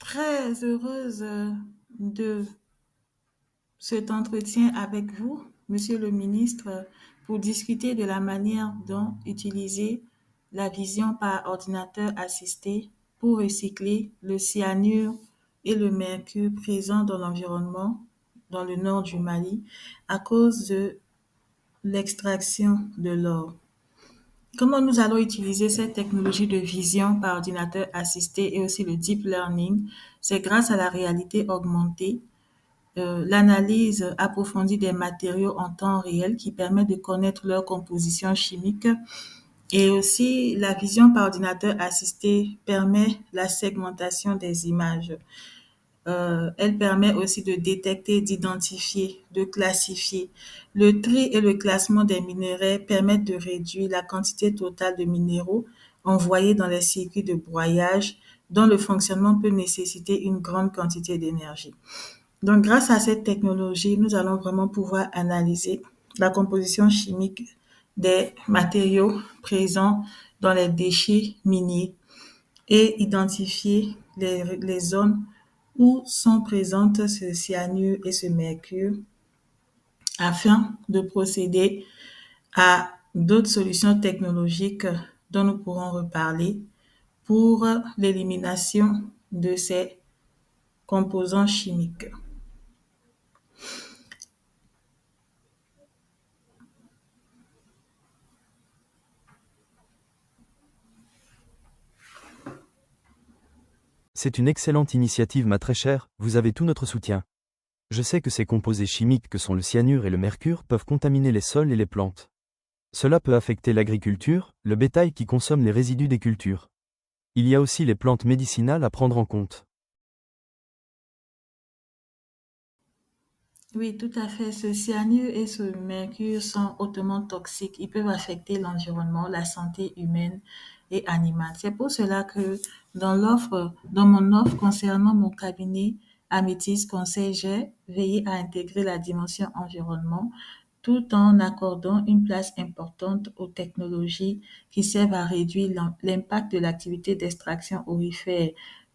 Très heureuse de cet entretien avec vous, Monsieur le ministre, pour discuter de la manière dont utiliser la vision par ordinateur assisté pour recycler le cyanure et le mercure présents dans l'environnement dans le nord du Mali à cause de l'extraction de l'or. Comment nous allons utiliser cette technologie de vision par ordinateur assisté et aussi le deep learning? C'est grâce à la réalité augmentée, l'analyse approfondie des matériaux en temps réel qui permet de connaître leur composition chimique et aussi la vision par ordinateur assisté permet la segmentation des images. Elle permet aussi de détecter, d'identifier, de classifier. Le tri et le classement des minerais permettent de réduire la quantité totale de minéraux envoyés dans les circuits de broyage dont le fonctionnement peut nécessiter une grande quantité d'énergie. Donc, grâce à cette technologie, nous allons vraiment pouvoir analyser la composition chimique des matériaux présents dans les déchets miniers et identifier les zones où sont présentes ce cyanure et ce mercure afin de procéder à d'autres solutions technologiques dont nous pourrons reparler pour l'élimination de ces composants chimiques. C'est une excellente initiative, ma très chère, vous avez tout notre soutien. Je sais que ces composés chimiques que sont le cyanure et le mercure peuvent contaminer les sols et les plantes. Cela peut affecter l'agriculture, le bétail qui consomme les résidus des cultures. Il y a aussi les plantes médicinales à prendre en compte. Oui, tout à fait. Ce cyanure et ce mercure sont hautement toxiques. Ils peuvent affecter l'environnement, la santé humaine et animale. C'est pour cela que dans mon offre concernant mon cabinet Améthyste Conseil, j'ai veillé à intégrer la dimension environnement tout en accordant une place importante aux technologies qui servent à réduire l'impact de l'activité d'extraction aurifère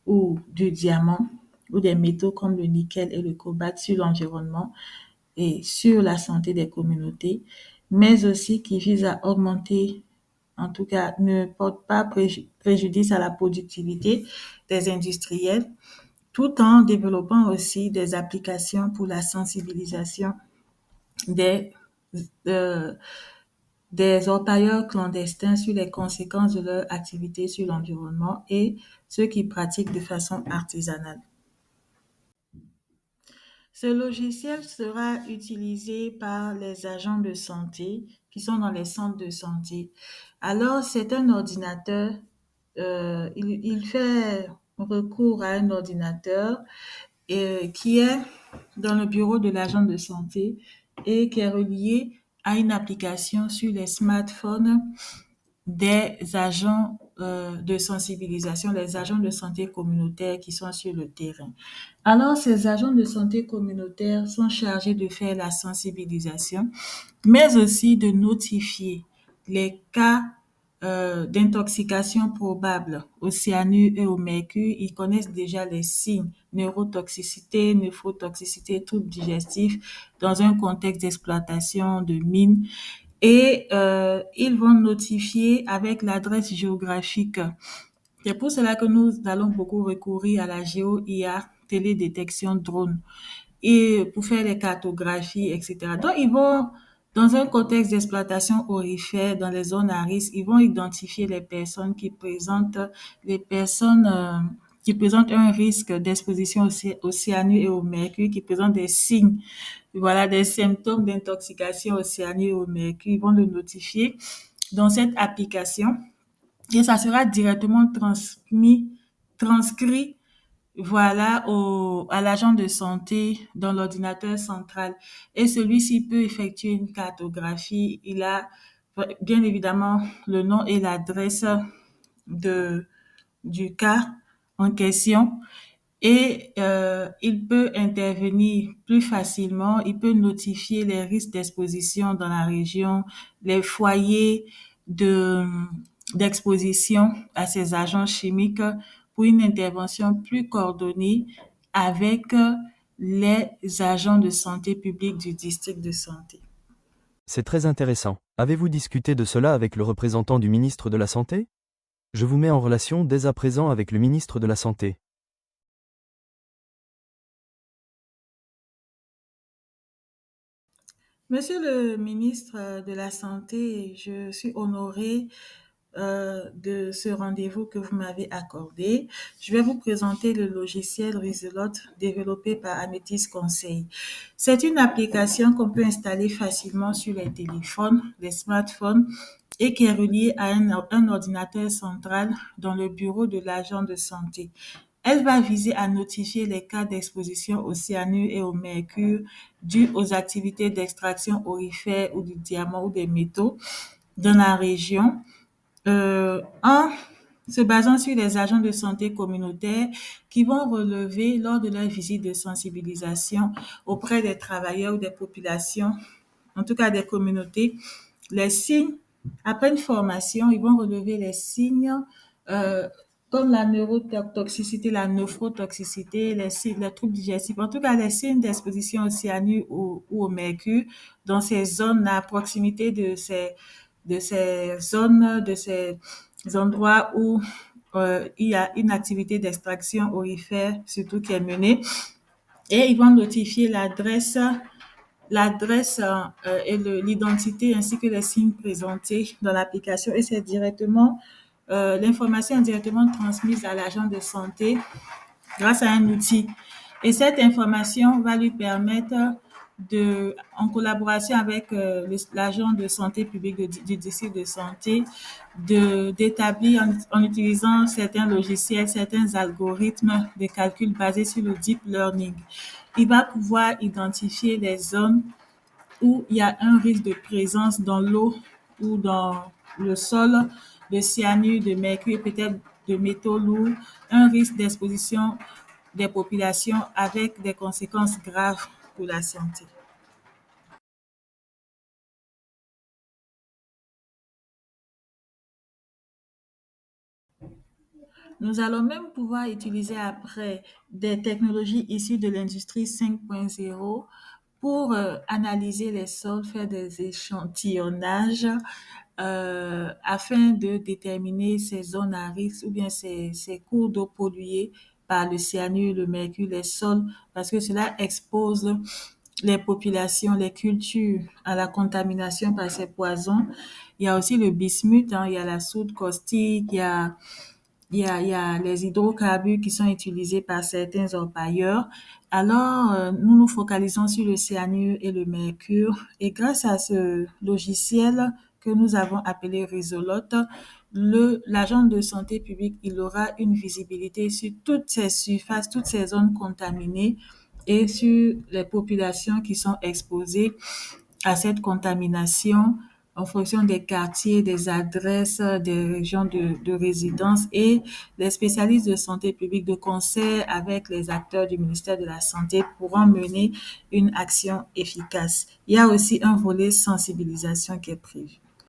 ou du diamant ou des métaux comme le nickel et le cobalt sur l'environnement et sur la santé des communautés, mais aussi qui visent à augmenter, en tout cas, ne portent pas préjudice à la productivité des industriels, tout en développant aussi des applications pour la sensibilisation des, euh, des orpailleurs clandestins sur les conséquences de leur activité sur l'environnement et ceux qui pratiquent de façon artisanale. Ce logiciel sera utilisé par les agents de santé qui sont dans les centres de santé. Alors, c'est un ordinateur, il fait recours à un ordinateur qui est dans le bureau de l'agent de santé et qui est relié à une application sur les smartphones des agents de sensibilisation, les agents de santé communautaire qui sont sur le terrain. Alors, ces agents de santé communautaire sont chargés de faire la sensibilisation, mais aussi de notifier les cas d'intoxication probable au cyanure et au mercure. Ils connaissent déjà les signes, neurotoxicité, nephrotoxicité, troubles digestifs dans un contexte d'exploitation de mines et ils vont notifier avec l'adresse géographique. C'est pour cela que nous allons beaucoup recourir à la géo-IA, télédétection drone, et pour faire les cartographies, etc. Donc, ils vont, dans un contexte d'exploitation aurifère, dans les zones à risque, ils vont identifier les personnes qui présentent un risque d'exposition au cyanure et au mercure, qui présentent des signes, voilà, des symptômes d'intoxication au cyanure et au mercure. Ils vont le notifier dans cette application et ça sera directement transcrit, voilà, à l'agent de santé dans l'ordinateur central. Et celui-ci peut effectuer une cartographie. Il a bien évidemment le nom et l'adresse de, du cas en question. Et il peut intervenir plus facilement, il peut notifier les risques d'exposition dans la région, les foyers de d'exposition à ces agents chimiques pour une intervention plus coordonnée avec les agents de santé publique du district de santé. C'est très intéressant. Avez-vous discuté de cela avec le représentant du ministre de la Santé? Je vous mets en relation dès à présent avec le ministre de la Santé. Monsieur le ministre de la Santé, je suis honorée de ce rendez-vous que vous m'avez accordé. Je vais vous présenter le logiciel Rizolot développé par Améthyste Conseil. C'est une application qu'on peut installer facilement sur les téléphones, les smartphones et qui est reliée à un ordinateur central dans le bureau de l'agent de santé. Elle va viser à notifier les cas d'exposition au cyanure et au mercure dus aux activités d'extraction aurifère ou du diamant ou des métaux dans la région en se basant sur les agents de santé communautaires qui vont relever lors de leur visite de sensibilisation auprès des travailleurs ou des populations, en tout cas des communautés, les signes. Après une formation, ils vont relever les signes euh, comme la neurotoxicité, la nephrotoxicité, les troubles digestifs, en tout cas les signes d'exposition au cyanure ou au mercure dans ces zones à proximité de ces zones, de ces endroits où il y a une activité d'extraction aurifère, surtout qui est menée. Et ils vont notifier l'adresse et l'identité ainsi que les signes présentés dans l'application. Et c'est directement, l'information est directement transmise à l'agent de santé grâce à un outil. Et cette information va lui permettre en collaboration avec l'agent de santé publique du district de santé, d'établir en utilisant certains logiciels, certains algorithmes de calcul basés sur le deep learning. Il va pouvoir identifier les zones où il y a un risque de présence dans l'eau ou dans le sol de cyanure, de mercure, peut-être de métaux lourds, un risque d'exposition des populations avec des conséquences graves pour la santé. Nous allons même pouvoir utiliser après des technologies issues de l'industrie 5.0 pour analyser les sols, faire des échantillonnages afin de déterminer ces zones à risque ou bien ces cours d'eau pollués par le cyanure, le mercure, les sols, parce que cela expose les populations, les cultures à la contamination par ces poisons. Il y a aussi le bismuth, hein, il y a la soude caustique, il y a les hydrocarbures qui sont utilisés par certains orpailleurs. Alors, nous nous focalisons sur le cyanure et le mercure. Et grâce à ce logiciel que nous avons appelé Rizolot, l'agent de santé publique, il aura une visibilité sur toutes ces surfaces, toutes ces zones contaminées et sur les populations qui sont exposées à cette contamination en fonction des quartiers, des adresses, des régions de résidence et les spécialistes de santé publique de concert avec les acteurs du ministère de la Santé pourront mener une action efficace. Il y a aussi un volet sensibilisation qui est prévu.